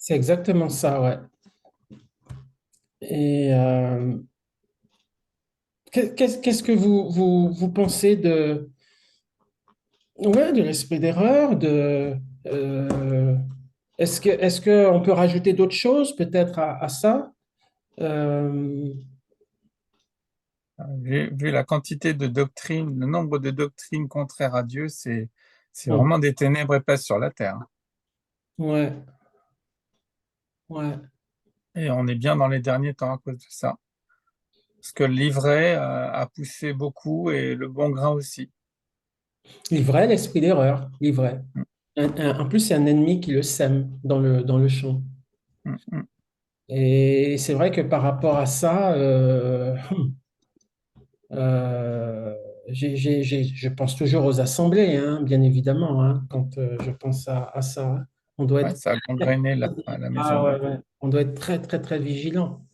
C'est exactement ça, ouais. Et qu'est-ce que vous pensez ouais, de l'esprit d'erreur, euh, est-ce que on peut rajouter d'autres choses peut-être à ça? Euh, Vu la quantité de doctrines, le nombre de doctrines contraires à Dieu, c'est bon, vraiment des ténèbres épaisses sur la terre. ouais, ouais. Et on est bien dans les derniers temps à cause de ça. Parce que l'ivraie a poussé beaucoup et le bon grain aussi. L'ivraie, l'esprit d'erreur, l'ivraie. Mm, En plus, c'est un ennemi qui le sème dans le champ. mm, mm. Et c'est vrai que par rapport à ça, Euh, je pense toujours aux assemblées, hein, bien évidemment, hein, quand je pense à ça. Hein. On doit Ouais, être, ça a gangréné la ah maison. ouais, ouais. On doit être très, très, très vigilant.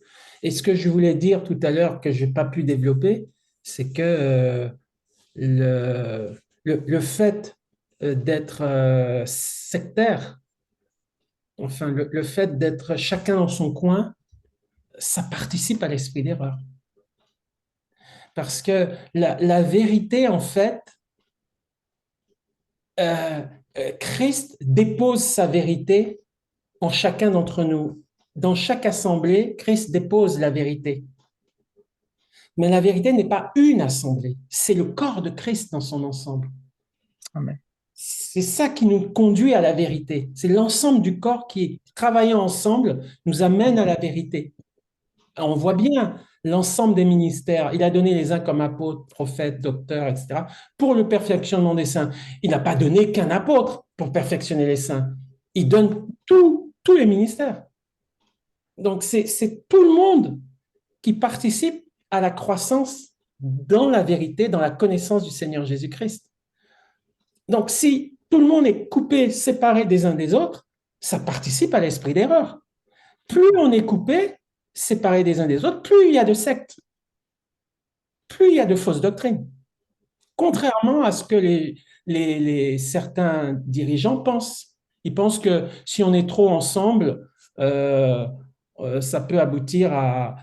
Et ce que je voulais dire tout à l'heure que je n'ai pas pu développer, c'est que le, le fait d'être sectaire, enfin, le fait d'être chacun dans son coin, ça participe à l'esprit d'erreur. Parce que la vérité, en fait, euh, Christ dépose sa vérité en chacun d'entre nous. Dans chaque assemblée, Christ dépose la vérité. Mais la vérité n'est pas une assemblée, c'est le corps de Christ dans son ensemble. Amen. C'est ça qui nous conduit à la vérité. C'est l'ensemble du corps qui, travaillant ensemble, nous amène à la vérité. On voit bien l'ensemble des ministères. Il a donné les uns comme apôtres, prophètes, docteurs, etc., pour le perfectionnement des saints. Il n'a pas donné qu'un apôtre pour perfectionner les saints. Il donne tous les ministères. Donc, c'est tout le monde qui participe à la croissance dans la vérité, dans la connaissance du Seigneur Jésus-Christ. Donc, si tout le monde est coupé, séparé des uns des autres, ça participe à l'esprit d'erreur. Plus on est coupé, séparé des uns des autres, plus il y a de sectes, plus il y a de fausses doctrines. Contrairement à ce que certains dirigeants pensent. Ils pensent que si on est trop ensemble, euh, ça peut aboutir à,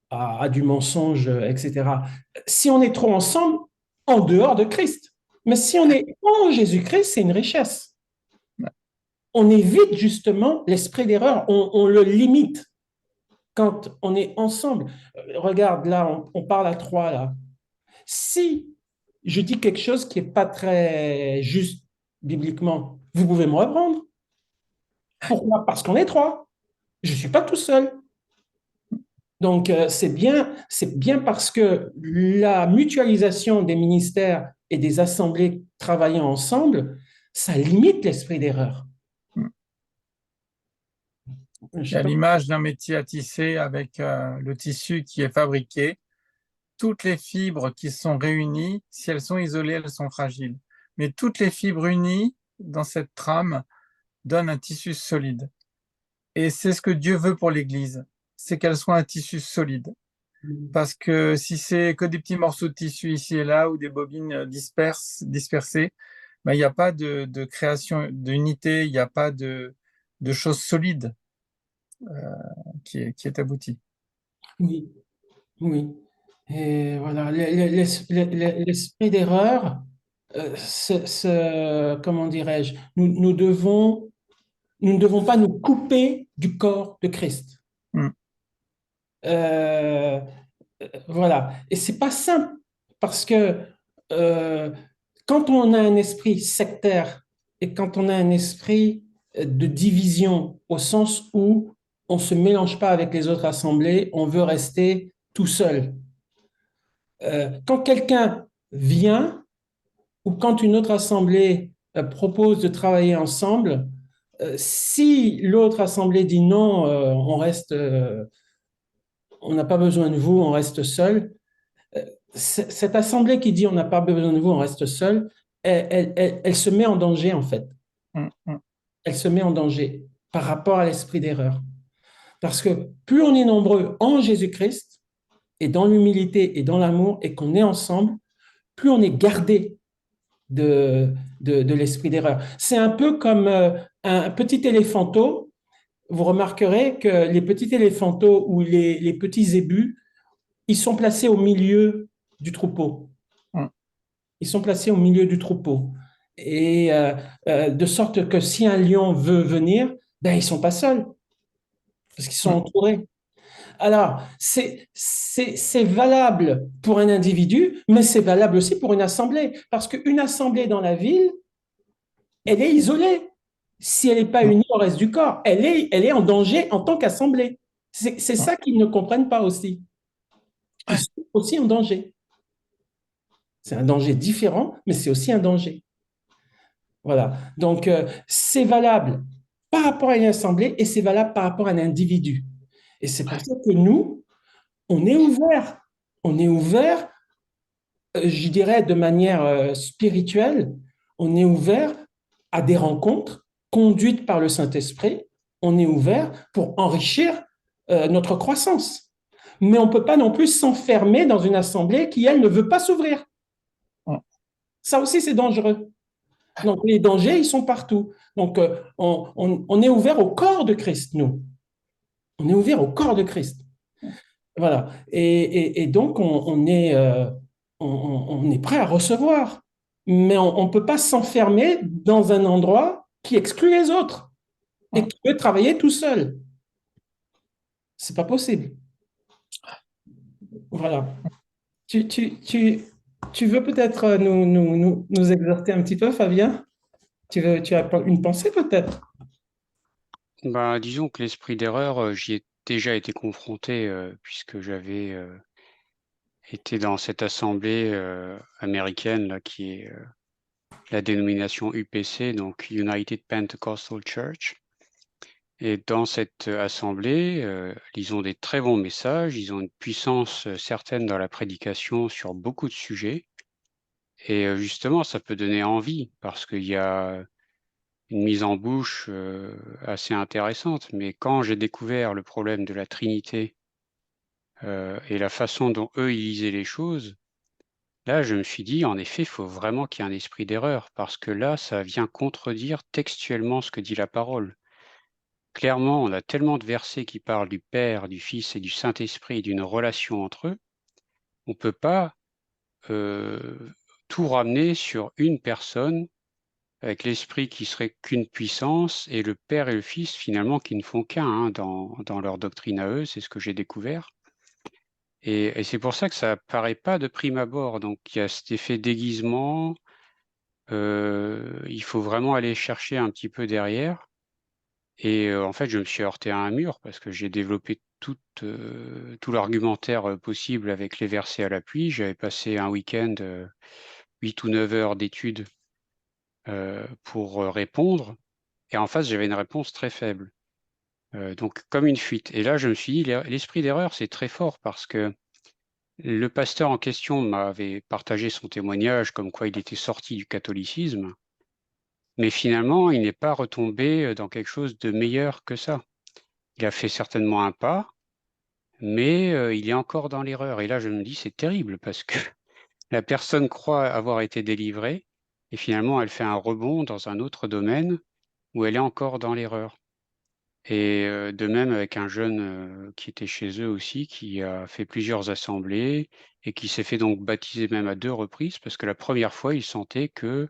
à du mensonge, etc. Si on est trop ensemble, en dehors de Christ. Mais si on est en Jésus-Christ, c'est une richesse. On évite justement l'esprit d'erreur, on le limite quand on est ensemble. Regarde, là, on parle à trois, là. Si je dis quelque chose qui n'est pas très juste bibliquement, vous pouvez me reprendre. Pourquoi? Parce qu'on est trois. Je ne suis pas tout seul. Donc, c'est bien parce que la mutualisation des ministères et des assemblées travaillant ensemble, ça limite l'esprit d'erreur. Je Il y sais a pas. l'image d'un métier à tisser avec le tissu qui est fabriqué. Toutes les fibres qui sont réunies, si elles sont isolées, elles sont fragiles. Mais toutes les fibres unies dans cette trame donnent un tissu solide. Et c'est ce que Dieu veut pour l'Église, c'est qu'elle soit un tissu solide. Parce que si c'est que des petits morceaux de tissu ici et là ou des bobines dispersées, ben, il n'y a pas de création d'unité, il n'y a pas de choses solides qui est aboutie. Oui, oui. Et voilà, l'esprit d'erreur, comment dirais-je, nous ne devons pas nous couper du corps de Christ. Mm. Euh, voilà. Et c'est pas simple parce que euh, quand on a un esprit sectaire et quand on a un esprit de division au sens où on se mélange pas avec les autres assemblées, on veut rester tout seul. Quand quelqu'un vient ou quand une autre assemblée propose de travailler ensemble, si l'autre assemblée dit non, on n'a pas besoin de vous, on reste seul. Cette assemblée qui dit on n'a pas besoin de vous, on reste seul, elle se met en danger en fait. Mm. Mm. Elle se met en danger par rapport à l'esprit d'erreur. Parce que plus on est nombreux en Jésus-Christ et dans l'humilité et dans l'amour et qu'on est ensemble, plus on est gardé de l'esprit d'erreur. C'est un peu comme un petit éléphanteau. Vous remarquerez que les petits éléphanteaux ou les petits zébus, ils sont placés au milieu du troupeau. Mm. Ils sont placés au milieu du troupeau. Et de sorte que si un lion veut venir, ben, ils ne sont pas seuls, parce qu'ils sont Mm. entourés. Alors, c'est valable pour un individu, mais c'est valable aussi pour une assemblée, parce qu'une assemblée dans la ville, elle est isolée. Si elle n'est pas Mm. unie au reste du corps, elle est en danger en tant qu'assemblée. C'est Mm. ça qu'ils ne comprennent pas aussi. Ils Ouais. sont aussi en danger. C'est un danger différent, mais c'est aussi un danger. Voilà. Donc, c'est valable par rapport à une assemblée et c'est valable par rapport à un individu. Et c'est pour Ouais. ça que nous, on est ouvert. On est ouvert, je dirais, de manière spirituelle. On est ouvert à des rencontres conduites par le Saint-Esprit. On est ouvert pour enrichir notre croissance. Mais on ne peut pas non plus s'enfermer dans une assemblée qui, elle, ne veut pas s'ouvrir. Mm. Ça aussi, c'est dangereux. Donc, les dangers, ils sont partout. Donc, on est ouvert au corps de Christ, nous. On est ouvert au corps de Christ. Voilà. Et donc, on est prêt à recevoir. Mais on ne peut pas s'enfermer dans un endroit qui exclut les autres et Mm. qui peut travailler tout seul. C'est pas possible. Voilà. Tu, tu, tu, tu veux peut-être nous exhorter un petit peu, Fabien? Tu as une pensée peut-être? Bah, disons que l'esprit d'erreur, j'y ai déjà été confronté puisque j'avais été dans cette assemblée américaine là, qui est la dénomination UPC, donc United Pentecostal Church. Et dans cette assemblée, ils ont des très bons messages, ils ont une puissance certaine dans la prédication sur beaucoup de sujets. Et justement, ça peut donner envie parce qu'il y a une mise en bouche assez intéressante. Mais quand j'ai découvert le problème de la Trinité et la façon dont eux, ils lisaient les choses, là, je me suis dit, en effet, il faut vraiment qu'il y ait un esprit d'erreur parce que là, ça vient contredire textuellement ce que dit la parole. Clairement, on a tellement de versets qui parlent du Père, du Fils et du Saint-Esprit et d'une relation entre eux, on ne peut pas tout ramener sur une personne avec l'Esprit qui serait qu'une puissance et le Père et le Fils finalement qui ne font qu'un dans leur doctrine à eux, c'est ce que j'ai découvert. Et c'est pour ça que ça paraît pas de prime abord. Donc il y a cet effet déguisement, il faut vraiment aller chercher un petit peu derrière. Et en fait, je me suis heurté à un mur parce que j'ai développé tout l'argumentaire possible avec les versets à l'appui. J'avais passé un week-end, 8 ou 9 heures d'études pour répondre. Et en face, j'avais une réponse très faible. Donc comme une fuite. Et là, je me suis dit, l'esprit d'erreur, c'est très fort parce que le pasteur en question m'avait partagé son témoignage comme quoi il était sorti du catholicisme, mais finalement, il n'est pas retombé dans quelque chose de meilleur que ça. Il a fait certainement un pas, mais il est encore dans l'erreur. Et là, je me dis, c'est terrible parce que la personne croit avoir été délivrée et finalement, elle fait un rebond dans un autre domaine où elle est encore dans l'erreur. Et de même avec un jeune qui était chez eux aussi, qui a fait plusieurs assemblées et qui s'est fait donc baptiser même à 2 reprises parce que la première fois, il sentait que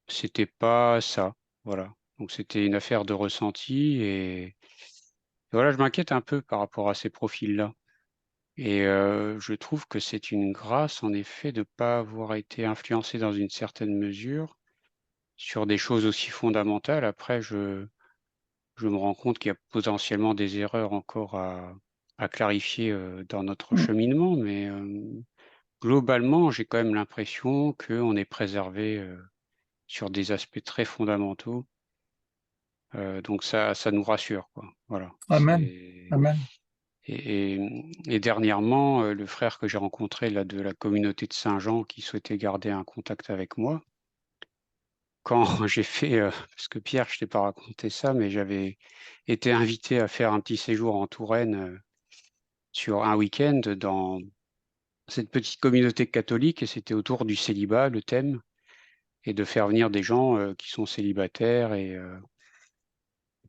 c'était pas ça. Voilà. Donc c'était une affaire de ressenti et voilà, je m'inquiète un peu par rapport à ces profils-là. Et je trouve que c'est une grâce en effet de ne pas avoir été influencé dans une certaine mesure sur des choses aussi fondamentales. Après, je me rends compte qu'il y a potentiellement des erreurs encore à clarifier dans notre Mm. cheminement, mais globalement, j'ai quand même l'impression qu'on est préservé sur des aspects très fondamentaux. Donc ça nous rassure, quoi. Voilà. Amen. C'est... Amen. Et dernièrement, le frère que j'ai rencontré là, de la communauté de Saint-Jean qui souhaitait garder un contact avec moi, quand j'ai fait, parce que Pierre, je t'ai pas raconté ça, mais j'avais été invité à faire un petit séjour en Touraine sur un week-end dans cette petite communauté catholique et c'était autour du célibat, le thème. et de faire venir des gens qui sont célibataires et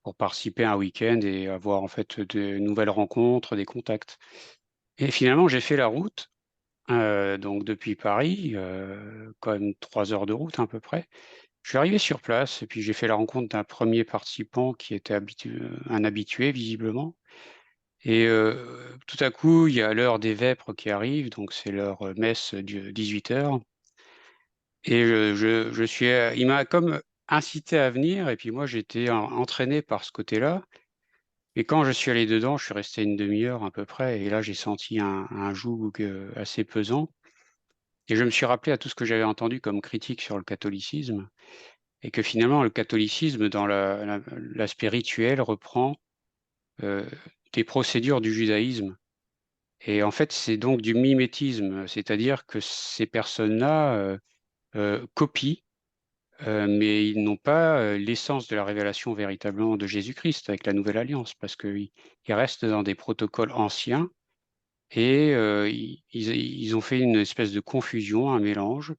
pour participer à un week-end et avoir en fait de nouvelles rencontres, des contacts. Et finalement, j'ai fait la route, donc depuis Paris, quand même 3 heures de route à peu près. Je suis arrivé sur place et puis j'ai fait la rencontre d'un premier participant qui était un habitué visiblement. Et tout à coup, il y a l'heure des vêpres qui arrive, donc c'est l'heure messe de 18 heures. Et il m'a comme incité à venir et puis moi j'étais entraîné par ce côté-là. Et quand je suis allé dedans, je suis resté une demi-heure à peu près et là j'ai senti un joug assez pesant et je me suis rappelé à tout ce que j'avais entendu comme critique sur le catholicisme et que finalement le catholicisme dans l'aspect rituel reprend heu, des procédures du judaïsme et en fait, c'est donc du mimétisme, c'est-à-dire que ces personnes-là, copient. Mais ils n'ont pas, l'essence de la révélation véritablement de Jésus-Christ avec la nouvelle alliance parce qu'ils restent dans des protocoles anciens et ils ont fait une espèce de confusion, un mélange.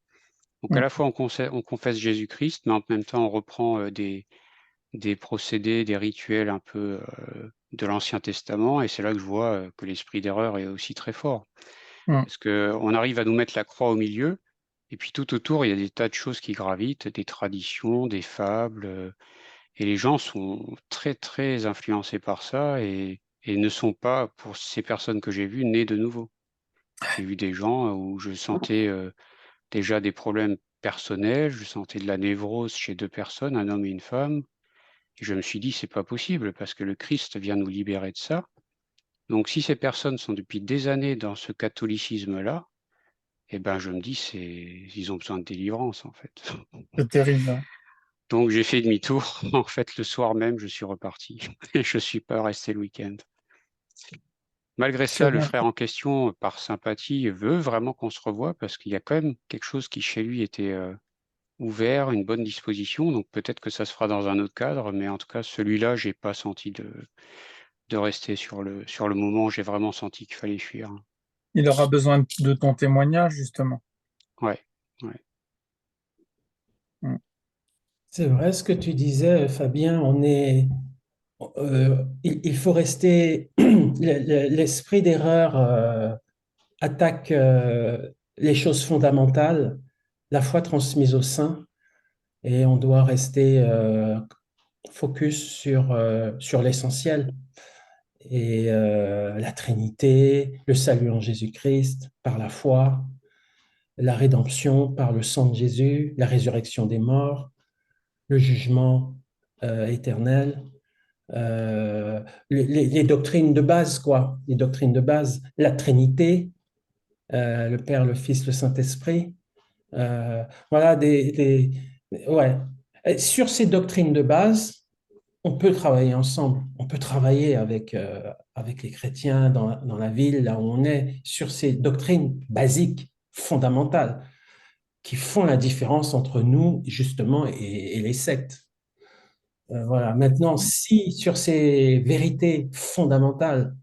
Donc à Mm. la fois on confesse Jésus-Christ, mais en même temps on reprend, des procédés, des rituels un peu, de l'Ancien Testament et c'est là que je vois, que l'esprit d'erreur est aussi très fort. Mm. Parce qu'on arrive à nous mettre la croix au milieu et puis tout autour, il y a des tas de choses qui gravitent, des traditions, des fables, et les gens sont très, très influencés par ça et ne sont pas, pour ces personnes que j'ai vues, nés de nouveau. J'ai vu des gens où je sentais, déjà des problèmes personnels, je sentais de la névrose chez 2 personnes, un homme et une femme et je me suis dit: «C'est pas possible parce que le Christ vient nous libérer de ça». Donc si ces personnes sont depuis des années dans ce catholicisme-là, et ben, je me dis: «C'est ils ont besoin de délivrance, en fait». C'est terrible, hein. Donc j'ai fait demi-tour. En fait, le soir même, je suis reparti et je suis pas resté le week-end. Malgré C'est cela, le bien. frère en question, par sympathie, veut vraiment qu'on se revoie parce qu'il y a quand même quelque chose qui, chez lui, était, ouvert, une bonne disposition. Donc peut-être que ça se fera dans un autre cadre, mais en tout cas, celui-là, j'ai pas senti de rester sur le moment. J'ai vraiment senti qu'il fallait fuir. Il aura besoin de ton témoignage, justement. Ouais, ouais. Mm. C'est vrai ce que tu disais, Fabien. Il faut rester. L'esprit d'erreur attaque les choses fondamentales, la foi transmise au sein, et on doit rester focus sur l'essentiel. Et la Trinité, le salut en Jésus-Christ par la foi, la rédemption par le sang de Jésus, la résurrection des morts, le jugement éternel, euh, les doctrines de base, quoi, les doctrines de base, la Trinité, le Père, le Fils, le Saint-Esprit. Euh, voilà, ouais. Et sur ces doctrines de base, on peut travailler ensemble, on peut travailler avec les chrétiens dans la ville, là où on est, sur ces doctrines basiques, fondamentales, qui font la différence entre nous, justement, et les sectes. Voilà. Maintenant, si sur ces vérités fondamentales,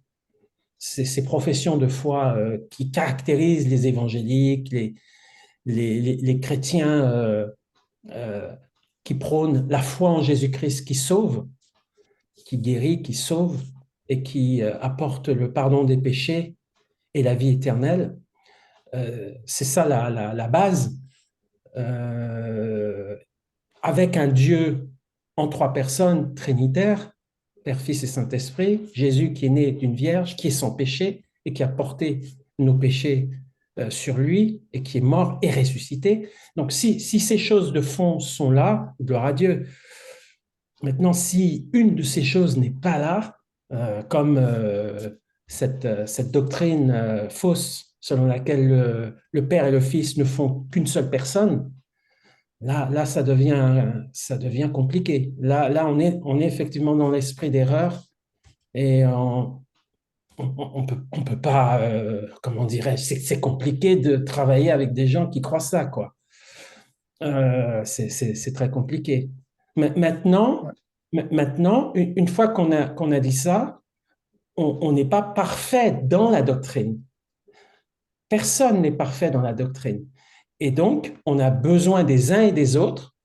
ces professions de foi qui caractérisent les évangéliques, les chrétiens euh, qui prônent la foi en Jésus-Christ qui sauve, qui guérit, qui sauve et qui apporte le pardon des péchés et la vie éternelle, c'est ça la base. Euh, avec un Dieu en trois personnes, trinitaire, Père, Fils et Saint-Esprit, Jésus qui est né d'une vierge, qui est sans péché et qui a porté nos péchés sur lui et qui est mort et ressuscité. Donc si ces choses de fond sont là, gloire à Dieu. Maintenant, si une de ces choses n'est pas là, comme cette doctrine fausse selon laquelle le Père et le Fils ne font qu'une seule personne, là, ça devient compliqué. Là, on est effectivement dans l'esprit d'erreur et on peut pas, comment dirais-je, c'est compliqué de travailler avec des gens qui croient ça, quoi. C'est très compliqué. Ouais. Maintenant, une fois qu'on a dit ça, on n'est pas parfait dans la doctrine. Personne n'est parfait dans la doctrine. Et donc, on a besoin des uns et des autres.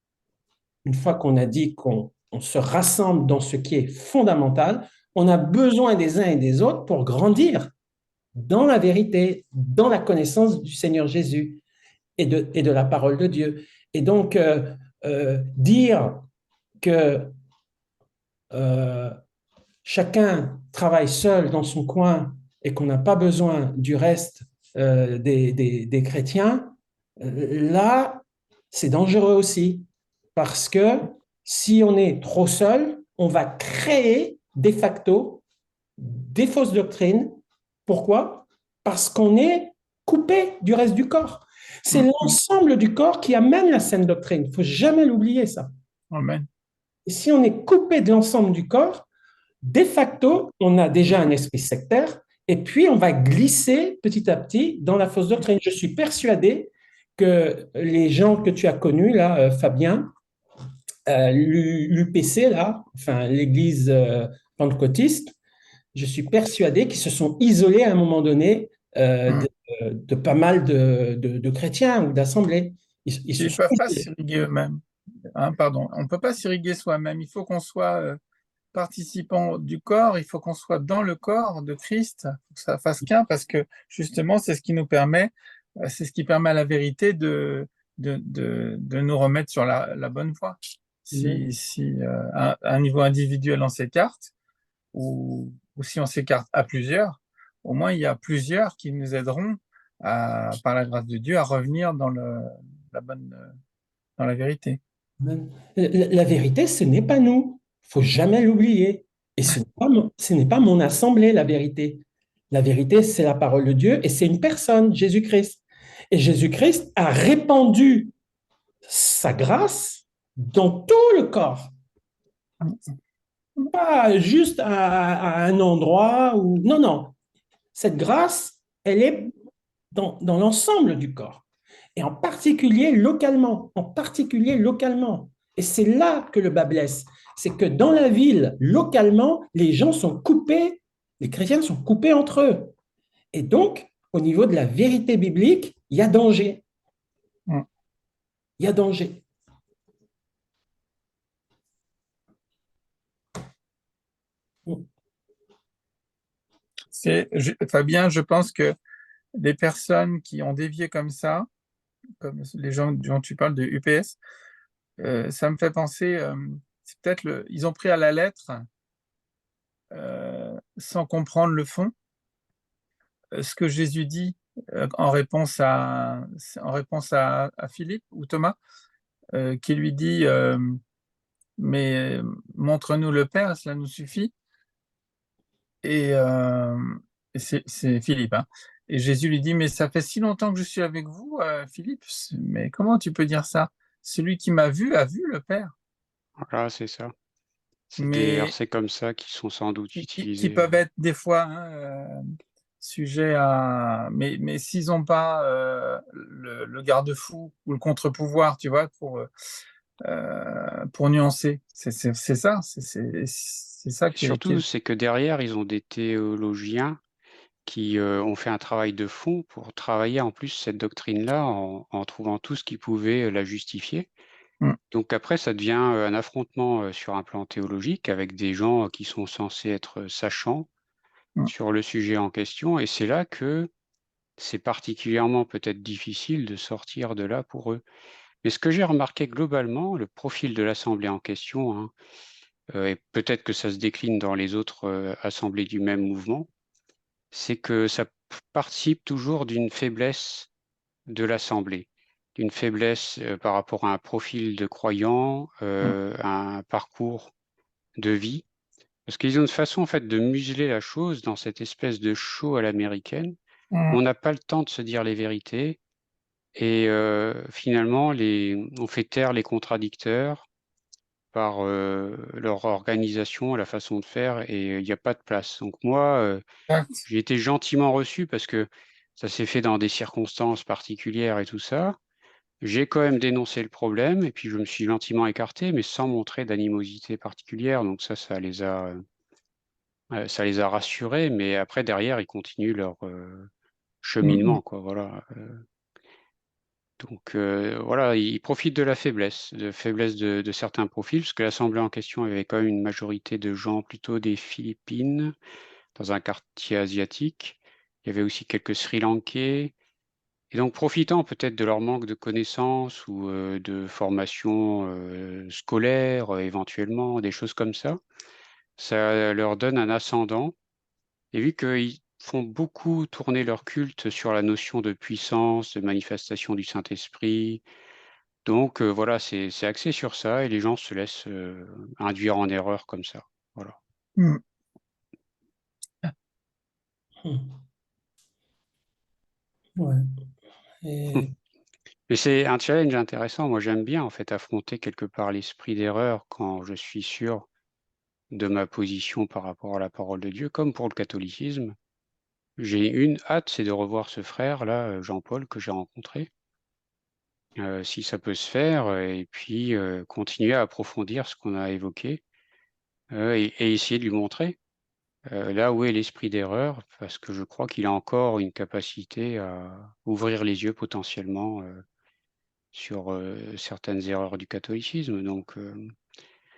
Une fois qu'on a dit qu'on se rassemble dans ce qui est fondamental, on a besoin des uns et des autres pour grandir dans la vérité, dans la connaissance du Seigneur Jésus et de la parole de Dieu. Et donc, dire que euh, chacun travaille seul dans son coin et qu'on n'a pas besoin du reste des chrétiens, là, c'est dangereux aussi. Parce que si on est trop seul, on va créer de facto des fausses doctrines. Pourquoi? Parce qu'on est coupé du reste du corps. C'est l'ensemble du corps qui amène la saine doctrine. Il ne faut jamais l'oublier, ça. Amen. Et si on est coupé de l'ensemble du corps, de facto, on a déjà un esprit sectaire et puis on va glisser petit à petit dans la fausse doctrine. Je suis persuadé que les gens que tu as connus, là, Fabien, l'UPC, là, enfin l'église pentecôtiste, je suis persuadé qu'ils se sont isolés à un moment donné de pas mal de chrétiens ou d'assemblées. Ils Ils se ne sont peuvent pas isolés. s'irriguer eux-mêmes. Hein, pardon, on ne peut pas s'irriguer soi-même. Il faut qu'on soit participant du corps, il faut qu'on soit dans le corps de Christ, faut que ça fasse qu'un, parce que justement, c'est ce qui nous permet, c'est ce qui permet à la vérité de nous remettre sur la bonne voie. Si à un niveau individuel, on s'écarte, ou si on s'écarte à plusieurs, au moins il y a plusieurs qui nous aideront par la grâce de Dieu à revenir dans la bonne, dans la vérité. La vérité, ce n'est pas nous. Il faut jamais l'oublier. Et ce n'est pas mon assemblée, la vérité. La vérité, c'est la parole de Dieu et c'est une personne, Jésus-Christ. Et Jésus-Christ a répandu sa grâce dans tout le corps. Pas juste à un endroit où... Non, non. Cette grâce, elle est dans l'ensemble du corps. Et en particulier localement. En particulier localement. Et c'est là que le bas blesse. C'est que dans la ville, localement, les gens sont coupés, les chrétiens sont coupés entre eux. Et donc, au niveau de la vérité biblique, il y a danger. Mm. Il y a danger. Fabien, je pense que des personnes qui ont dévié comme ça, comme les gens dont tu parles de UPS, ça me fait penser, c'est peut-être ils ont pris à la lettre, sans comprendre le fond, ce que Jésus dit en réponse à Philippe ou Thomas, qui lui dit, mais montre-nous le Père, cela nous suffit. Et, c'est Philippe, hein. Et Jésus lui dit, mais ça fait si longtemps que je suis avec vous, Philippe, mais comment tu peux dire ça? Celui qui m'a vu a vu le Père. Voilà, c'est ça. C'est des Mais versets comme ça qui sont sans doute qui utilisés. peuvent être des fois, hein, sujets à... Mais s'ils n'ont pas le garde-fou ou le contre-pouvoir, tu vois, pour nuancer, c'est ça, c'est ça Et surtout, c'est que derrière, ils ont des théologiens qui ont fait un travail de fond pour travailler en plus cette doctrine-là en trouvant tout ce qui pouvait la justifier. Mm, Donc après, ça devient un affrontement sur un plan théologique avec des gens qui sont censés être sachants mm, sur le sujet en question. Et c'est là que c'est particulièrement peut-être difficile de sortir de là pour eux. Mais ce que j'ai remarqué globalement, le profil de l'assemblée en question, hein, et peut-être que ça se décline dans les autres assemblées du même mouvement, c'est que ça participe toujours d'une faiblesse de l'assemblée, d'une faiblesse par rapport à un profil de croyant, mm, un parcours de vie, parce qu'ils ont une façon en fait de museler la chose dans cette espèce de show à l'américaine. mm. On n'a pas le temps de se dire les vérités et finalement on fait taire les contradicteurs par leur organisation, la façon de faire et il n'y a pas de place. Donc moi, Exact. j'ai été gentiment reçu parce que ça s'est fait dans des circonstances particulières et tout ça. J'ai quand même dénoncé le problème et puis je me suis gentiment écarté, mais sans montrer d'animosité particulière. Donc ça les a rassurés, mais après derrière, ils continuent leur Mm, mm. cheminement, quoi. Voilà. Donc voilà, ils profitent de la faiblesse de certains profils, parce que l'Assemblée en question avait quand même une majorité de gens plutôt des Philippines, dans un quartier asiatique. Il y avait aussi quelques Sri Lankais. Et donc, profitant peut-être de leur manque de connaissances ou de formation scolaire, éventuellement, des choses comme ça leur donne un ascendant. Et vu qu'ils font beaucoup tourner leur culte sur la notion de puissance, de manifestation du Saint-Esprit, donc voilà, c'est axé sur ça et les gens se laissent induire en erreur comme ça. Voilà. Mm. Ouais. Et Mais c'est un challenge intéressant. Moi, j'aime bien en fait affronter quelque part l'esprit d'erreur quand je suis sûr de ma position par rapport à la parole de Dieu, comme pour le catholicisme. J'ai une hâte, c'est de revoir ce frère-là, Jean-Paul, que j'ai rencontré, si ça peut se faire, et puis continuer à approfondir ce qu'on a évoqué, et essayer de lui montrer là où est l'esprit d'erreur, parce que je crois qu'il a encore une capacité à ouvrir les yeux potentiellement sur certaines erreurs du catholicisme. Donc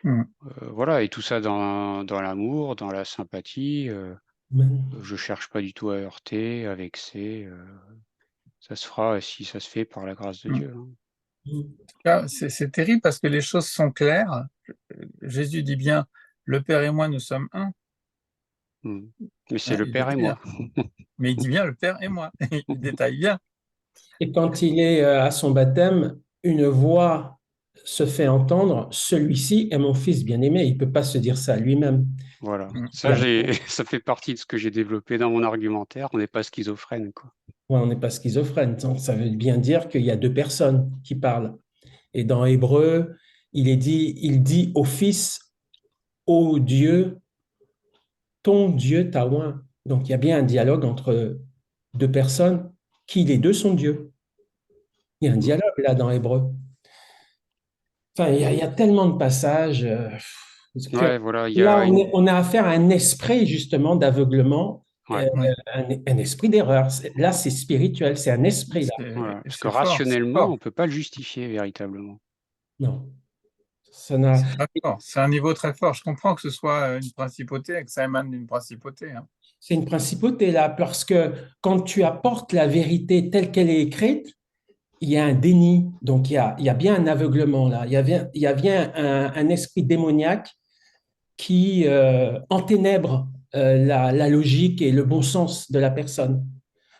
Mm. voilà, et tout ça dans l'amour, dans la sympathie. même- Je cherche pas du tout à heurter, à vexer. Ça se fera si ça se fait par la grâce de Mm. Dieu, hein. Là, c'est terrible parce que les choses sont claires. Jésus dit bien, le Père et moi, nous sommes un. Mm. Mais c'est Hein, le il le Père et dit bien. moi. Mais il dit bien le Père et moi. Il détaille bien. Et quand il est à son baptême, une voix se fait entendre, celui-ci est mon fils bien-aimé. Il ne peut pas se dire ça lui-même. Voilà. Mm. Ça, Voilà. ça fait partie de ce que j'ai développé dans mon argumentaire. On n'est pas schizophrène, quoi. Ouais, on n'est pas schizophrène. Donc, ça veut bien dire qu'il y a deux personnes qui parlent. Et dans Hébreu, il dit au Fils, ô Dieu, ton Dieu t'a oint. Donc, il y a bien un dialogue entre deux personnes qui, les deux, sont Dieu. Il y a un Mm. dialogue là dans Hébreu. Enfin, il y a tellement de passages que Ouais, voilà, il y là, a une. on a affaire à un esprit justement d'aveuglement, Ouais, Oui, un esprit d'erreur. Là, c'est spirituel, c'est un esprit là. voilà. Parce que c'est fort, c'est rationnellement, on fort. ne peut pas le justifier véritablement. Non, ça n'a. C'est très fort. C'est un niveau très fort. Je comprends que ce soit une principauté et que ça émane d'une principauté. Hein. C'est une principauté là, parce que quand tu apportes la vérité telle qu'elle est écrite, il y a un déni. Donc, il y a bien un aveuglement là. Il y a bien un esprit démoniaque qui enténèbre la logique et le bon sens de la personne.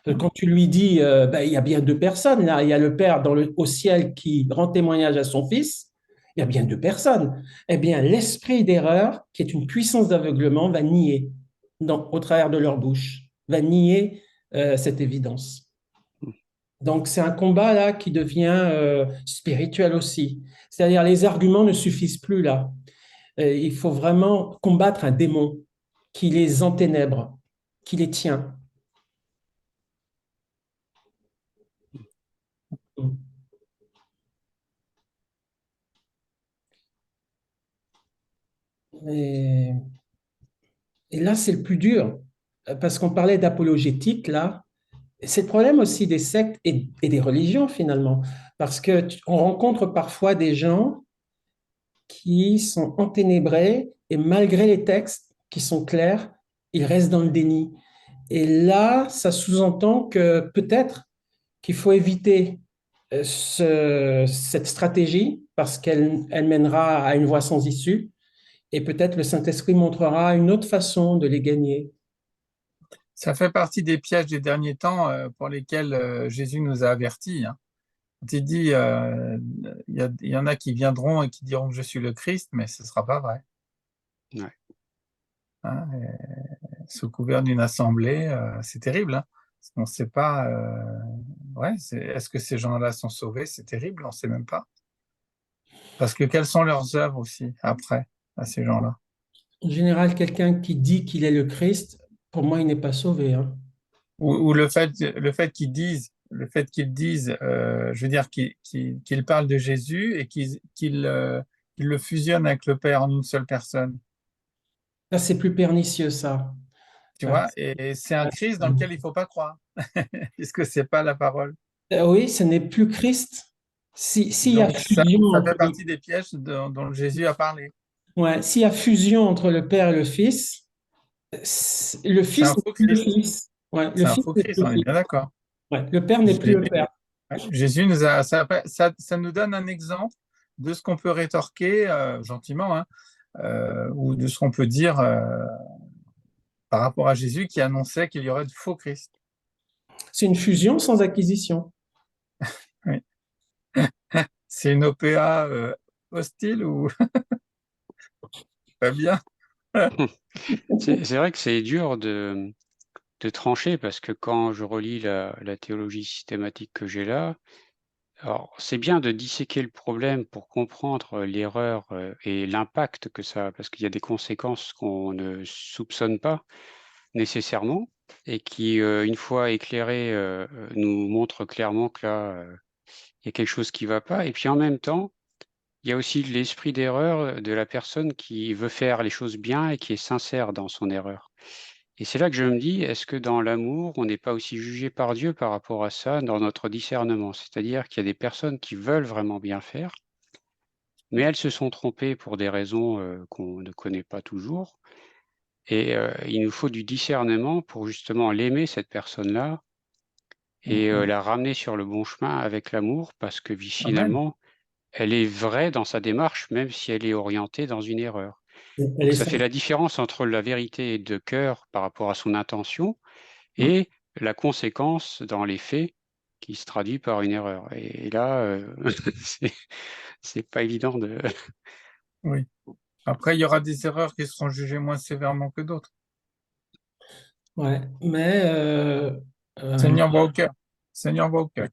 Mm. Quand tu lui dis, ben, il y a bien deux personnes là, il y a le Père au ciel qui rend témoignage à son Fils, il y a bien deux personnes. Eh bien, l'esprit d'erreur, qui est une puissance d'aveuglement, va nier au travers de leur bouche, va nier cette évidence. Donc, c'est un combat là qui devient spirituel aussi. C'est-à-dire, les arguments ne suffisent plus là. Il faut vraiment combattre un démon qui les enténèbre, qui les tient. Et, et là, c'est le plus dur, parce qu'on parlait d'apologétique, là. C'est le problème aussi des sectes et des religions, finalement, parce que on rencontre parfois des gens qui sont enténébrés et malgré les textes qui sont clairs, ils restent dans le déni. Et là, ça sous-entend que peut-être qu'il faut éviter cette stratégie parce qu'elle mènera à une voie sans issue. Et peut-être le Saint-Esprit montrera une autre façon de les gagner. Ça fait partie des pièges des derniers temps pour lesquels Jésus nous a avertis. Hein. Quand il dit, il y en a qui viendront et qui diront que je suis le Christ, mais ce ne sera pas vrai. Ouais. Hein. Sous couvert d'une assemblée, c'est terrible. Hein. Parce qu'on ne sait pas. Ouais, est-ce que ces gens-là sont sauvés? C'est terrible, on ne sait même pas. Parce que quelles sont leurs œuvres aussi après à ces gens-là? En général, quelqu'un qui dit qu'il est le Christ, pour moi, il n'est pas sauvé, hein. Ou le fait qu'ils disent, je veux dire, qu'ils parlent de Jésus et qu'ils le fusionnent avec le Père en une seule personne. Ça, c'est plus pernicieux, ça. Tu Ça, vois? Et c'est un Christ dans lequel il ne faut pas croire, puisque c'est pas la parole. Oui, ce n'est plus Christ. S'il y a Donc, fusion ça fait entre, partie des pièges dont Jésus a parlé. ouais, s'il y a fusion entre le Père et le Fils, le C'est Fils un n'est faux plus le Christ. Fils. Ouais, le C'est un Fils faux n'est plus Christ, le on est Fils. bien d'accord. Ouais, le Père n'est plus Jé- le Père. ouais, Jésus nous a, ça nous donne un exemple de ce qu'on peut rétorquer gentiment, hein, ou de ce qu'on peut dire par rapport à Jésus qui annonçait qu'il y aurait de faux Christ. C'est une fusion sans acquisition. Oui. C'est une OPA hostile ou pas bien? C'est vrai que c'est dur de trancher parce que quand je relis la théologie systématique que j'ai là, alors c'est bien de disséquer le problème pour comprendre l'erreur et l'impact que ça a, parce qu'il y a des conséquences qu'on ne soupçonne pas nécessairement et qui, une fois éclairées, nous montrent clairement que là, il y a quelque chose qui ne va pas. Et puis en même temps, il y a aussi l'esprit d'erreur de la personne qui veut faire les choses bien et qui est sincère dans son erreur. Et c'est là que je me dis, est-ce que dans l'amour, on n'est pas aussi jugé par Dieu par rapport à ça, dans notre discernement? C'est-à-dire qu'il y a des personnes qui veulent vraiment bien faire, mais elles se sont trompées pour des raisons qu'on ne connaît pas toujours. Et il nous faut du discernement pour justement l'aimer, cette personne-là, et Mhm. la ramener sur le bon chemin avec l'amour, parce que Amen. finalement, elle est vraie dans sa démarche, même si elle est orientée dans une erreur. Elle Donc est ça fait sincère. la différence entre la vérité de cœur par rapport à son intention Mhm. et la conséquence dans les faits qui se traduit par une erreur. Et là, c'est c'est pas évident de Oui. Après, il y aura des erreurs qui seront jugées moins sévèrement que d'autres. Ouais, mais euh, Seigneur va au cœur. Seigneur va au cœur.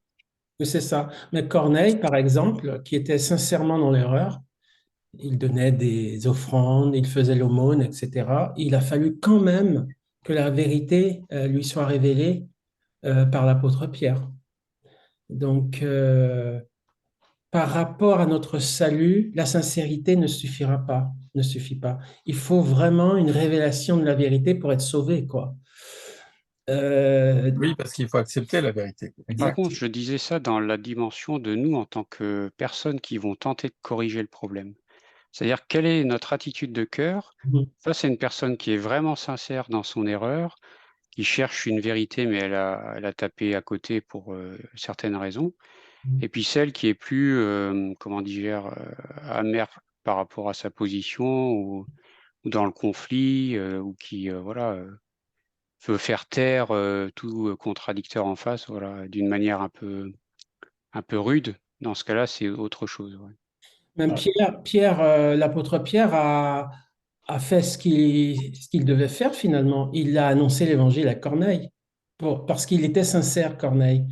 c'est ça. Mais Corneille, par exemple, qui était sincèrement dans l'erreur, il donnait des offrandes, il faisait l'aumône, etc. Il a fallu quand même que la vérité lui soit révélée par l'apôtre Pierre. Donc, par rapport à notre salut, la sincérité ne suffira pas, ne suffit pas. Il faut vraiment une révélation de la vérité pour être sauvé, quoi. Euh, Oui, parce qu'il faut accepter la vérité. par Exact. contre, je disais ça dans la dimension de nous en tant que personnes qui vont tenter de corriger le problème. C'est-à-dire, quelle est notre attitude de cœur face à une personne qui est vraiment sincère dans son erreur, qui cherche une vérité, mais elle a tapé à côté pour certaines raisons, et puis celle qui est plus, comment dire, amère par rapport à sa position ou dans le conflit, ou qui, voilà, veut faire taire tout contradicteur en face, voilà, d'une manière un peu rude. Dans ce cas-là, c'est autre chose. Ouais. Même Ouais. l'apôtre Pierre a fait ce qu'il devait faire finalement. Il a annoncé l'évangile à Corneille, parce qu'il était sincère, Corneille.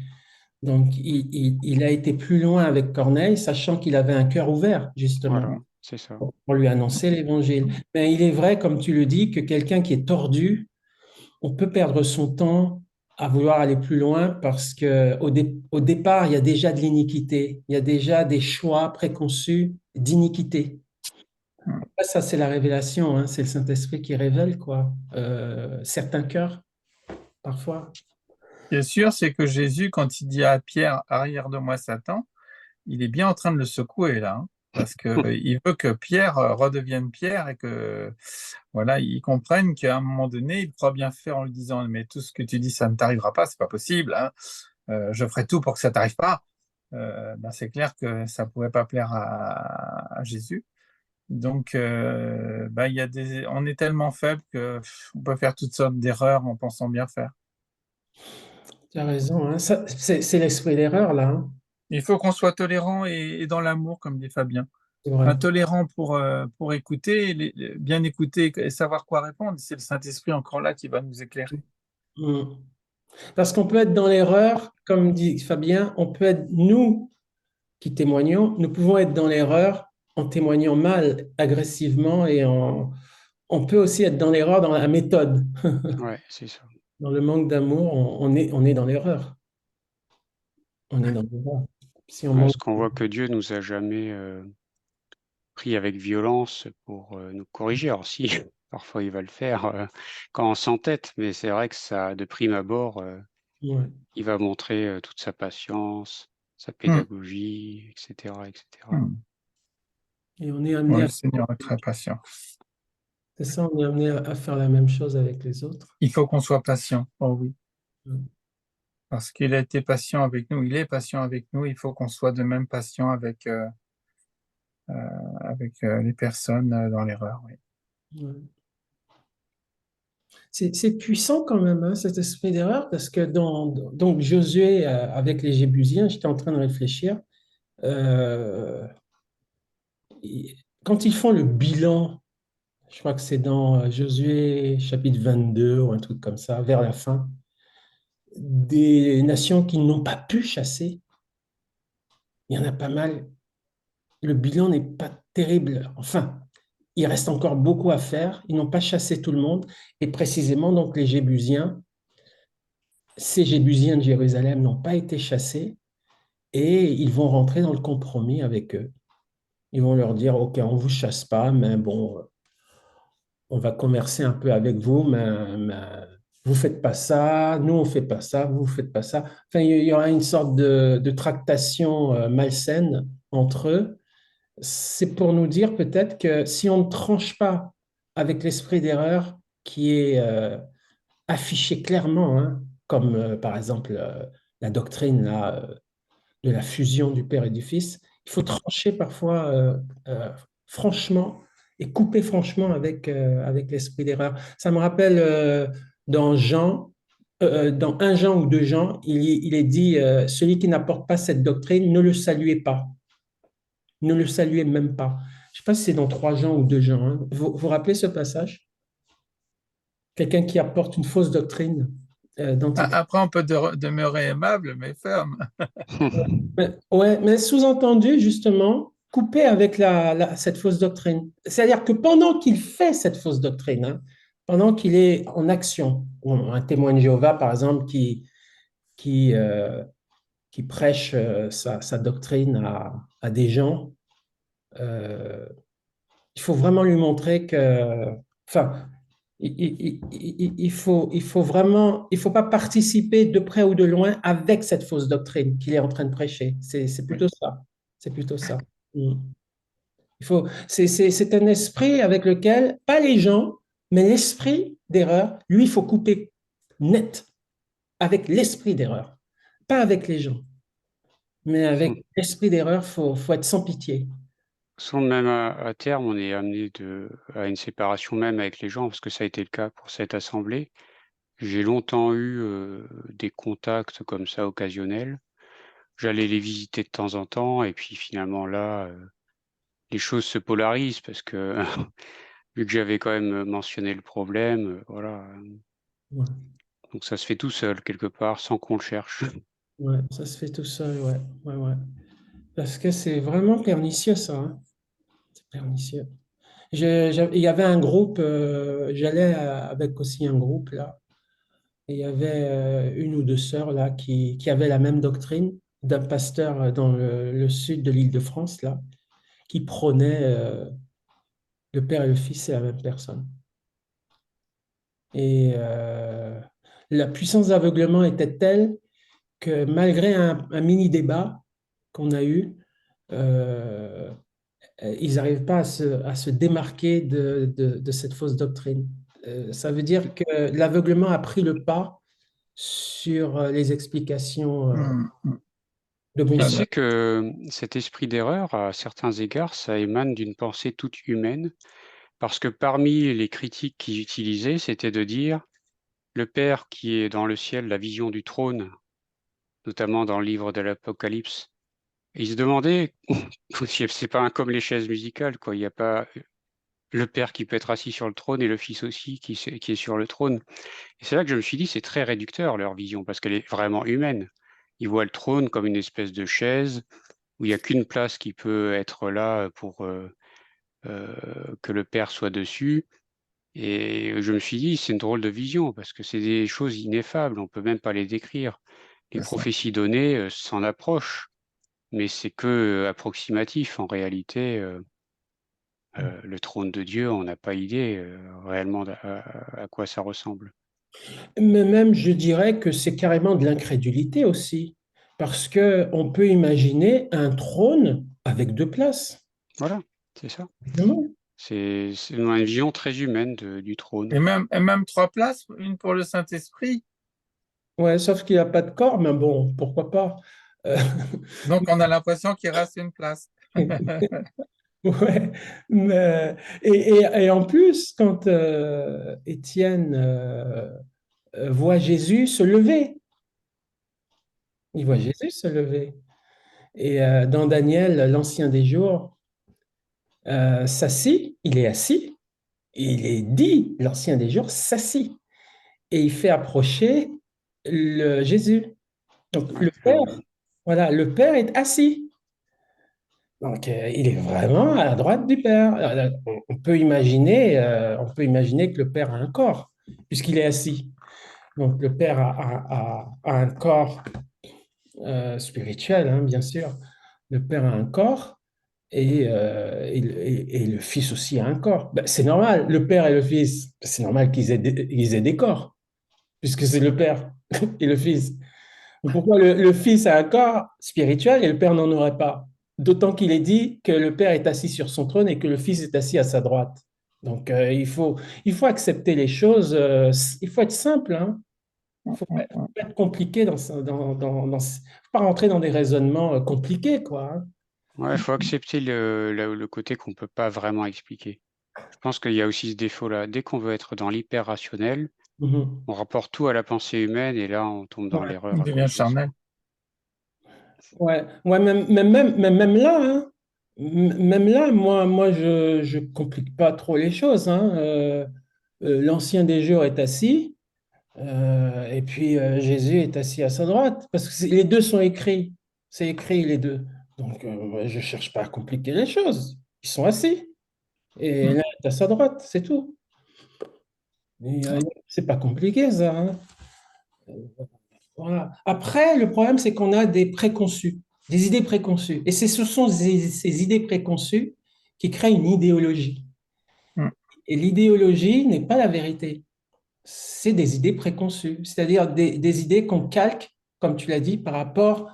Donc, il a été plus loin avec Corneille, sachant qu'il avait un cœur ouvert, justement, Voilà, c'est ça. pour lui annoncer l'évangile. Mais il est vrai, comme tu le dis, que quelqu'un qui est tordu, on peut perdre son temps à vouloir aller plus loin parce au départ, il y a déjà de l'iniquité, il y a déjà des choix préconçus d'iniquité. Après, ça, c'est la révélation, hein, c'est le Saint-Esprit qui révèle, quoi. Certains cœurs, parfois. Ce qui est sûr, c'est que Jésus, quand il dit à Pierre, arrière de moi, Satan, il est bien en train de le secouer là, hein, parce que il veut que Pierre redevienne Pierre et que voilà, il comprenne qu'à un moment donné, il croit bien faire en lui disant, mais tout ce que tu dis, ça ne t'arrivera pas, c'est pas possible, hein. Je ferai tout pour que ça t'arrive pas. Ben, c'est clair que ça pourrait pas plaire à Jésus. Donc, ben, on est tellement faible que on peut faire toutes sortes d'erreurs en pensant bien faire. Tu as raison, hein. C'est l'esprit d'erreur, là, hein. Il faut qu'on soit tolérant et dans l'amour, comme dit Fabien. C'est vrai. Enfin, tolérant pour écouter, bien écouter et savoir quoi répondre. C'est le Saint-Esprit encore là qui va nous éclairer. Mm. Parce qu'on peut être dans l'erreur, comme dit Fabien, on peut être, nous qui témoignons, nous pouvons être dans l'erreur en témoignant mal, agressivement, on peut aussi être dans l'erreur dans la méthode. Ouais, c'est ça. Dans le manque d'amour, on est dans l'erreur. On est dans l'erreur. Si on Ouais, manque. parce qu'on voit que Dieu nous a jamais pris avec violence pour nous corriger. Alors si, parfois il va le faire quand on s'entête, mais c'est vrai que ça, de prime abord, Ouais. Il va montrer toute sa patience, sa Hmm. pédagogie, etc., etc. Hmm. Et on est amené Oui, le à, Seigneur est très patient. c'est ça, on est amené à faire la même chose avec les autres. Il faut qu'on soit patient. Oh oui. Ouais. Parce qu'il a été patient avec nous, il est patient avec nous, il faut qu'on soit de même patient euh, avec les personnes dans l'erreur. Oui. Ouais. C'est puissant quand même, hein, cet esprit d'erreur, parce que donc Josué, avec les Jébusiens, j'étais en train de réfléchir, euh, quand ils font le bilan, je crois que c'est dans Josué chapitre 22 ou un truc comme ça, vers la fin, des nations qui n'ont pas pu chasser, il y en a pas mal. Le bilan n'est pas terrible. Enfin, il reste encore beaucoup à faire. Ils n'ont pas chassé tout le monde. Et précisément, donc, les Jébusiens, ces Jébusiens de Jérusalem n'ont pas été chassés et ils vont rentrer dans le compromis avec eux. Ils vont leur dire, OK, on ne vous chasse pas, mais bon, on va commercer un peu avec vous, mais vous ne faites pas ça, nous, on ne fait pas ça, vous ne faites pas ça. Enfin, il y aura une sorte de tractation malsaine entre eux. C'est pour nous dire peut-être que si on ne tranche pas avec l'esprit d'erreur qui est affiché clairement, hein, comme par exemple la doctrine là, de la fusion du Père et du Fils, il faut trancher parfois franchement et couper franchement avec l'esprit d'erreur. Ça me rappelle dans Jean, dans un Jean ou deux Jean, il est dit, celui qui n'apporte pas cette doctrine, ne le saluez pas. Ne le saluez même pas. Je ne sais pas si c'est dans 3 Jean ou 2 Jean, hein. Vous rappelez ce passage? Quelqu'un qui apporte une fausse doctrine Après, on peut demeurer aimable, mais ferme. Ouais, mais sous-entendu, justement, couper avec cette fausse doctrine. C'est-à-dire que pendant qu'il fait cette fausse doctrine, hein, pendant qu'il est en action, ou un témoin de Jéhovah, par exemple, qui, euh, qui prêche sa doctrine à des gens, euh, il faut vraiment lui montrer que, enfin, il faut vraiment, il faut pas participer de près ou de loin avec cette fausse doctrine qu'il est en train de prêcher. C'est Oui. plutôt ça. C'est plutôt ça. Mm. C'est un esprit avec lequel, pas les gens, mais l'esprit d'erreur, lui, il faut couper net avec l'esprit d'erreur. Pas avec les gens, mais avec l'esprit d'erreur, faut être sans pitié. Sans même à terme, on est amené à une séparation même avec les gens, parce que ça a été le cas pour cette assemblée. J'ai longtemps eu des contacts comme ça occasionnels. J'allais les visiter de temps en temps, et puis finalement là, les choses se polarisent parce que vu que j'avais quand même mentionné le problème, voilà. Ouais, Donc ça se fait tout seul quelque part, sans qu'on le cherche. ouais, ça se fait tout seul, ouais, ouais, ouais. Parce que c'est vraiment pernicieux, ça, hein. C'est pernicieux. Il y avait un groupe, j'allais avec aussi un groupe là, et il y avait une ou deux sœurs là qui avaient la même doctrine d'un pasteur dans le sud de l'Île-de-France là, qui prônait le Père et le Fils, c'est la même personne. Et la puissance d'aveuglement était telle que malgré un mini débat qu'on a eu, euh, ils n'arrivent pas à se démarquer de cette fausse doctrine. Ça veut dire que l'aveuglement a pris le pas sur les explications Hmm, hmm. de bon Tu Très bien. sais que cet esprit d'erreur, à certains égards, ça émane d'une pensée toute humaine, parce que parmi les critiques qu'ils utilisaient, c'était de dire le Père qui est dans le ciel, la vision du trône, notamment dans le livre de l'Apocalypse. Et ils se demandaient, c'est pas comme les chaises musicales, quoi. Il n'y a pas le Père qui peut être assis sur le trône et le Fils aussi qui est sur le trône. Et c'est là que je me suis dit, c'est très réducteur leur vision, parce qu'elle est vraiment humaine. Ils voient le trône comme une espèce de chaise où il n'y a qu'une place qui peut être là pour que le Père soit dessus. Et je me suis dit, c'est une drôle de vision, parce que c'est des choses ineffables, on ne peut même pas les décrire. Les C'est ça. prophéties données s'en approchent, mais c'est que approximatif. En réalité, le trône de Dieu, on n'a pas idée réellement à quoi ça ressemble. Mais même, je dirais que c'est carrément de l'incrédulité aussi, parce que on peut imaginer un trône avec deux places. Voilà, c'est ça. Non. C'est une vision très humaine du trône. Et même 3 places, une pour le Saint-Esprit. Ouais, sauf qu'il n'y a pas de corps, mais bon, pourquoi pas. Euh, Donc, on a l'impression qu'il reste une place. ouais, et en plus, quand Étienne voit Jésus se lever, il voit Jésus se lever. Et dans Daniel, l'Ancien des jours, s'assit, il est assis, il est dit, l'Ancien des jours s'assit, et il fait approcher Jésus. Donc Ouais, le Père, voilà, le Père est assis. Donc il est vraiment à la droite du Père. On peut imaginer que le Père a un corps, puisqu'il est assis. Donc le Père a un corps spirituel, hein, bien sûr. Le Père a un corps et le Fils aussi a un corps. Ben, c'est normal, le Père et le Fils, c'est normal ils aient des corps, puisque c'est le Père et le Fils. Pourquoi le Fils a un corps spirituel et le Père n'en aurait pas? D'autant qu'il est dit que le Père est assis sur son trône et que le Fils est assis à sa droite. Donc il faut accepter les choses, il faut être simple, hein. Il faut pas être compliqué faut pas rentrer dans des raisonnements compliqués, quoi, hein. ouais, il faut accepter le côté qu'on peut pas vraiment expliquer. Je pense qu'il y a aussi ce défaut-là. Dès qu'on veut être dans l'hyper rationnel, Mhm. on rapporte tout à la pensée humaine et là, on tombe dans Ouais, l'erreur Il à devient cause de ça. charnel. ouais, même là, hein, même là, moi, je complique pas trop les choses, hein. L'ancien des jours est assis, et puis Jésus est assis à sa droite, parce que les deux sont écrits. C'est écrit les deux. Donc, moi, je cherche pas à compliquer les choses. Ils sont assis, et l'un est à sa droite, c'est tout. C'est pas compliqué, ça, hein. Voilà. Après, le problème, c'est qu'on a des préconçus, des idées préconçues. Et ce sont ces idées préconçues qui créent une idéologie. Et l'idéologie n'est pas la vérité. C'est des idées préconçues, c'est-à-dire des idées qu'on calque, comme tu l'as dit, par rapport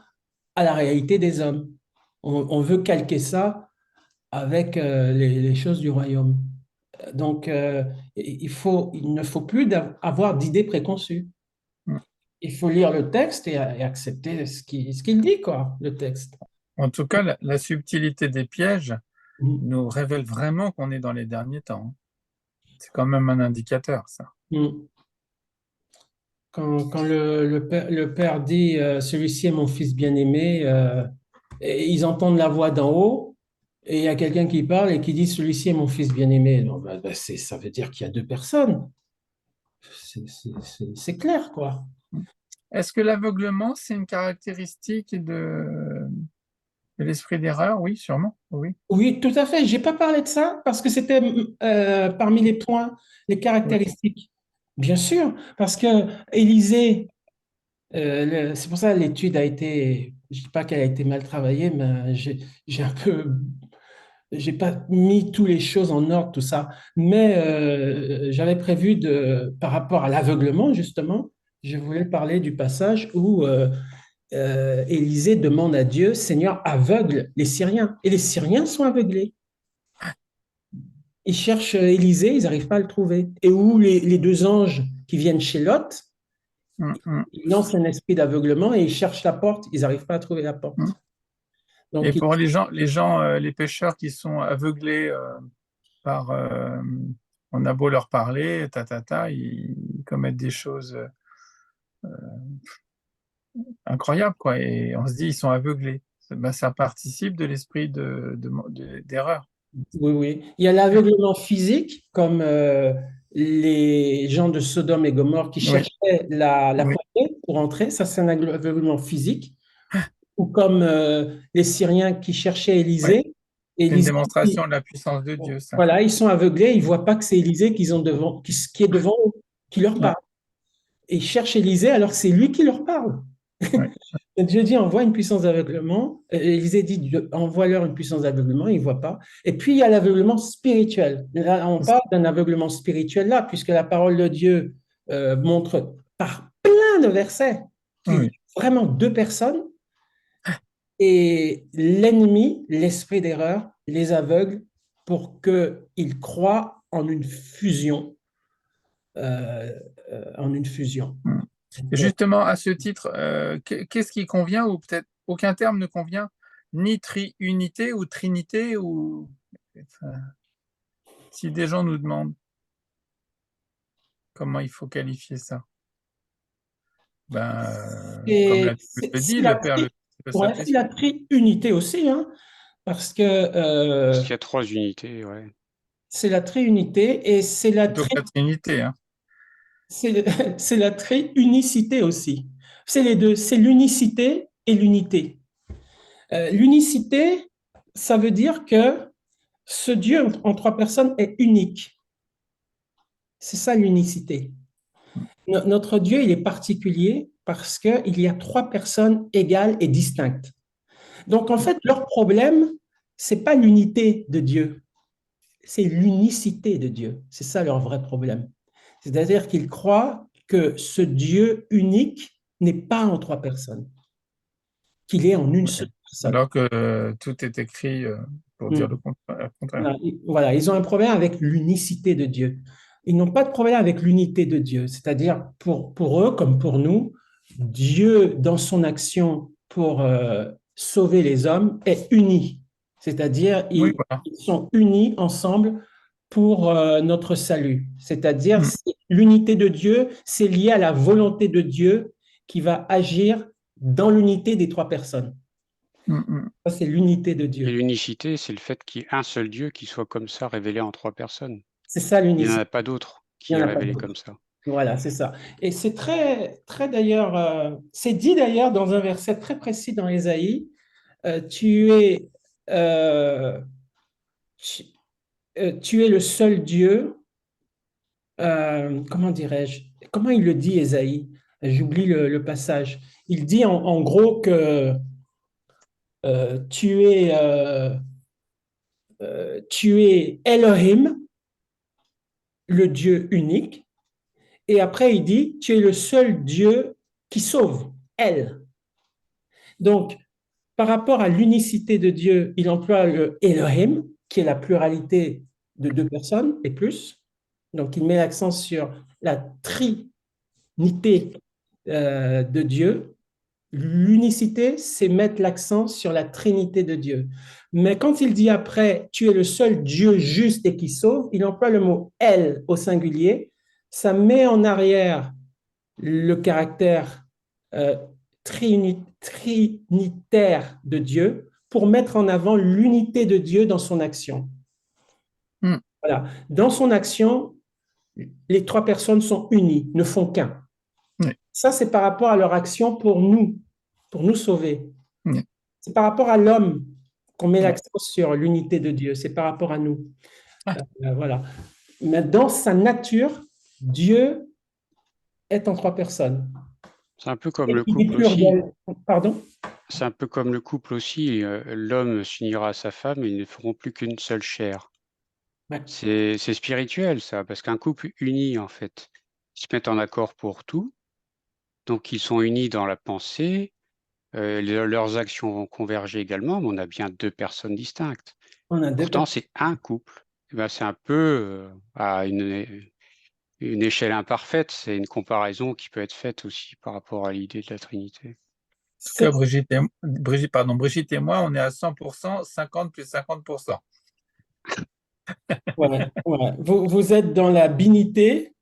à la réalité des hommes. On veut calquer ça avec les choses du royaume. Donc, il ne faut plus avoir d'idées préconçues. Il faut lire le texte et accepter ce qu'il dit, quoi, le texte. En tout cas, la subtilité des pièges Mm. nous révèle vraiment qu'on est dans les derniers temps. C'est quand même un indicateur, ça. Mm. Quand le père dit celui-ci est mon fils bien-aimé, et ils entendent la voix d'en haut, et il y a quelqu'un qui parle et qui dit celui-ci est mon fils bien-aimé. Non, ça veut dire qu'il y a deux personnes. C'est clair, quoi. Est-ce que l'aveuglement, c'est une caractéristique de l'esprit d'erreur? Oui, sûrement. Oui, Oui, tout à fait. J'ai pas parlé de ça parce que c'était parmi les points, les oui. caractéristiques. Bien sûr, parce que Élisée, c'est pour ça que l'étude a été, je dis pas qu'elle a été mal travaillée, mais j'ai un peu, j'ai pas mis toutes les choses en ordre, tout ça. Mais j'avais prévu par rapport à l'aveuglement, justement, je voulais parler du passage où Élisée demande à Dieu, Seigneur, aveugle les Syriens. Et les Syriens sont aveuglés. Ils cherchent Élisée, ils n'arrivent pas à le trouver. Et où les deux anges qui viennent chez Lot, Hum, hum, ils lancent un esprit d'aveuglement et ils cherchent la porte, ils n'arrivent pas à trouver la porte. hum. Et Donc, pour les gens, les pêcheurs qui sont aveuglés par, on a beau leur parler, ils commettent des choses incroyables, quoi. Et on se dit, ils sont aveuglés. Ben, ça participe de l'esprit d'erreur. oui, oui. Il y a l'aveuglement physique, comme les gens de Sodome et Gomorre qui Oui, cherchaient la oui. portée pour entrer, ça c'est un aveuglement physique. Ou comme les Syriens qui cherchaient Oui. Élisée. C'est une Élisée, démonstration de la puissance de Dieu, ça. voilà, ils sont aveuglés, ils ne voient pas que c'est Élisée qu'ils ont devant, qui est devant eux, qui leur Ouais, parle. Et ils cherchent Élisée alors que c'est lui qui leur parle. ouais. Et Dieu dit envoie une puissance d'aveuglement. Élisée dit envoie-leur une puissance d'aveuglement, ils ne voient pas. Et puis il y a l'aveuglement spirituel. Là, on parle d'un aveuglement spirituel là, puisque la parole de Dieu montre par plein de versets qu'il y Oui. a vraiment deux personnes et l'ennemi, l'esprit d'erreur, les aveugle pour qu'ils croient en une fusion. euh, en une fusion. Mm. Et Donc, justement, à ce titre, qu'est-ce qui convient ou peut-être aucun terme ne convient, ni triunité ou trinité ou enfin, si des gens nous demandent comment il faut qualifier ça, comme la Bible le dit, le Père, le Fils et le ouais, c'est la Saint-Esprit. triunité aussi, hein, parce que Parce qu'il y a trois unités, ouais. c'est la triunité et Plutôt que la Trinité, hein. c'est c'est la triunicité aussi. C'est les deux, c'est l'unicité et l'unité. L'unicité, ça veut dire que ce Dieu en trois personnes est unique. C'est ça l'unicité. Notre Dieu, il est particulier parce qu'il y a trois personnes égales et distinctes. Donc, en fait, leur problème, c'est pas l'unité de Dieu, c'est l'unicité de Dieu. C'est ça leur vrai problème. C'est-à-dire qu'ils croient que ce Dieu unique n'est pas en trois personnes, qu'il est en une Oui. seule personne. Alors que tout est écrit pour dire le Hmm. contraire. Voilà, ils ont un problème avec l'unicité de Dieu. Ils n'ont pas de problème avec l'unité de Dieu. C'est-à-dire, pour eux, comme pour nous, Dieu, dans son action pour sauver les hommes, est uni. C'est-à-dire, Oui, ils, voilà. ils sont unis ensemble pour notre salut. C'est-à-dire, Mm, l'unité de Dieu, c'est lié à la volonté de Dieu qui va agir dans l'unité des trois personnes. mm, mm. Ça, c'est l'unité de Et Dieu. l'unicité, c'est le fait qu'il y ait un seul Dieu qui soit comme ça révélé en trois personnes. C'est ça Il n'y en l'unicité. a pas d'autre Il qui n'y est en a pas révélé d'autre. comme ça. Voilà, c'est ça. Et c'est très d'ailleurs, c'est dit d'ailleurs dans un verset très précis dans Ésaïe, tu es, euh, tu, tu es le seul Dieu, comment dirais-je, comment il le dit Ésaïe? J'oublie le passage. Il dit en gros que tu es Elohim, le Dieu unique, et après il dit, tu es le seul Dieu qui sauve, Elle. Donc, par rapport à l'unicité de Dieu, il emploie le Elohim, qui est la pluralité de deux personnes et plus. Donc, il met l'accent sur la trinité de Dieu. L'unicité, c'est mettre l'accent sur la trinité de Dieu. Mais quand il dit après, tu es le seul Dieu juste et qui sauve, il emploie le mot elle au singulier. Ça met en arrière le caractère euh, trinitaire de Dieu pour mettre en avant l'unité de Dieu dans son action. Mm. Voilà. Dans son action, les trois personnes sont unies, ne font qu'un. Oui, Ça, c'est par rapport à leur action pour nous sauver. oui, C'est par rapport à l'homme qu'on met oui. l'accent sur l'unité de Dieu. C'est par rapport à nous. Ah, Voilà. Mais dans sa nature, Dieu est en trois personnes. C'est un peu comme le Il est couple aussi. pluriel. Pardon? C'est un peu comme le couple aussi. L'homme s'unira à sa femme et ils ne feront plus qu'une seule chair. Ouais. C'est spirituel, ça, parce qu'un couple uni, en fait, ils se mettent en accord pour tout. Donc, ils sont unis dans la pensée. Leurs actions vont converger également, mais on a bien deux personnes distinctes. On a deux Pourtant, personnes. c'est un couple. Eh ben, c'est un peu à une échelle imparfaite. C'est une comparaison qui peut être faite aussi par rapport à l'idée de la Trinité. En tout cas, Brigitte et moi, on est à 100%, 50 plus 50%. Ouais, ouais. Vous êtes dans la binité,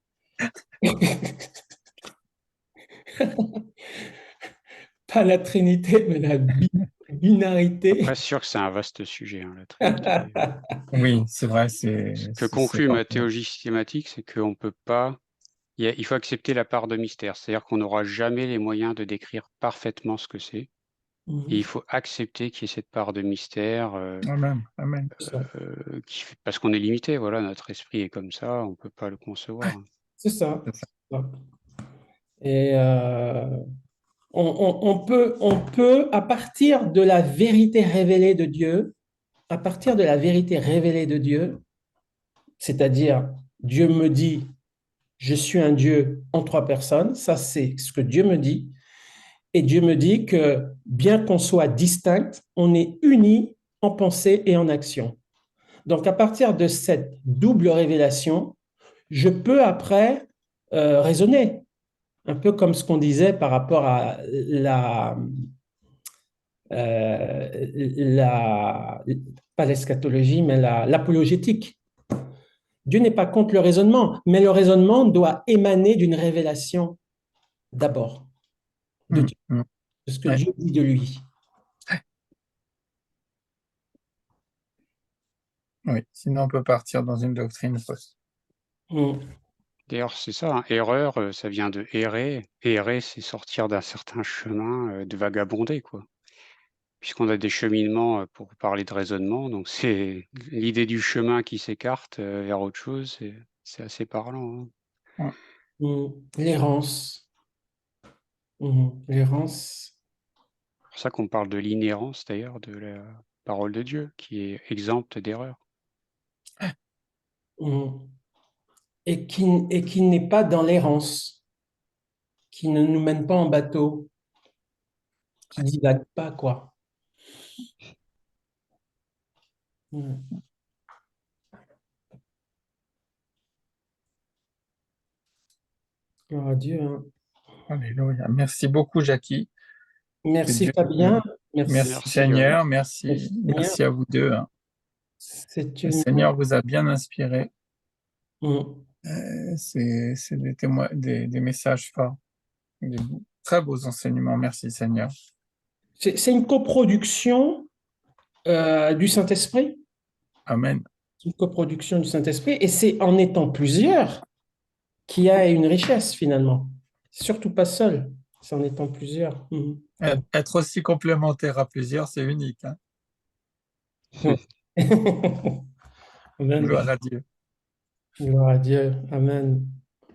pas la trinité, mais la binarité. Après, c'est sûr que c'est un vaste sujet, hein, la Trinité. Oui, c'est vrai, Ce que c'est conclut ma vraiment- théologie systématique, c'est qu'on peut pas. Il faut accepter la part de mystère, c'est-à-dire qu'on n'aura jamais les moyens de décrire parfaitement ce que c'est. Et il faut accepter qu'il y ait cette part de mystère, Amen, amen. parce qu'on est limité, voilà, notre esprit est comme ça, on ne peut pas le concevoir. C'est ça. C'est ça. Et on peut, à partir de la vérité révélée de Dieu, à partir de la vérité révélée de Dieu, c'est-à-dire Dieu me dit je suis un Dieu en trois personnes. Ça, c'est ce que Dieu me dit. Et Dieu me dit que bien qu'on soit distincts, on est unis en pensée et en action. Donc, à partir de cette double révélation, je peux après raisonner, un peu comme ce qu'on disait par rapport à la pas l'eschatologie, mais l'apologétique. Dieu n'est pas contre le raisonnement, mais le raisonnement doit émaner d'une révélation d'abord, de Dieu, mm. de ce que Ouais. Dieu dit de lui. Oui, sinon on peut partir dans une doctrine fausse. Mm. D'ailleurs, c'est ça, hein, erreur, ça vient de errer. Errer, c'est sortir d'un certain chemin, de vagabonder, quoi. Puisqu'on a des cheminements, pour parler de raisonnement, donc c'est l'idée du chemin qui s'écarte, vers autre chose, c'est assez parlant, hein. Mm. L'errance. L'errance. C'est pour ça qu'on parle de l'inhérence d'ailleurs de la parole de Dieu, qui est exempte d'erreur. Mm. Et qui n'est pas dans l'errance, qui ne nous mène pas en bateau, qui divague pas, quoi. Mm. Gloire à Dieu, hein. Alléluia. Merci beaucoup, Jackie. Que Merci Dieu. Fabien, merci, Merci Merci, Seigneur, merci Seigneur. merci à vous deux, hein. C'est Le une. Seigneur vous a bien inspiré. Mm. C'est des messages forts, des très beaux enseignements. Merci Seigneur. C'est une coproduction du Saint-Esprit. Amen. C'est une coproduction du Saint-Esprit, et c'est en étant plusieurs qu'il y a une richesse finalement. Surtout pas seul, c'est en étant plusieurs. Être aussi complémentaire à plusieurs, c'est unique, hein. Ouais. Amen. Gloire à Dieu. Gloire à Dieu. Amen.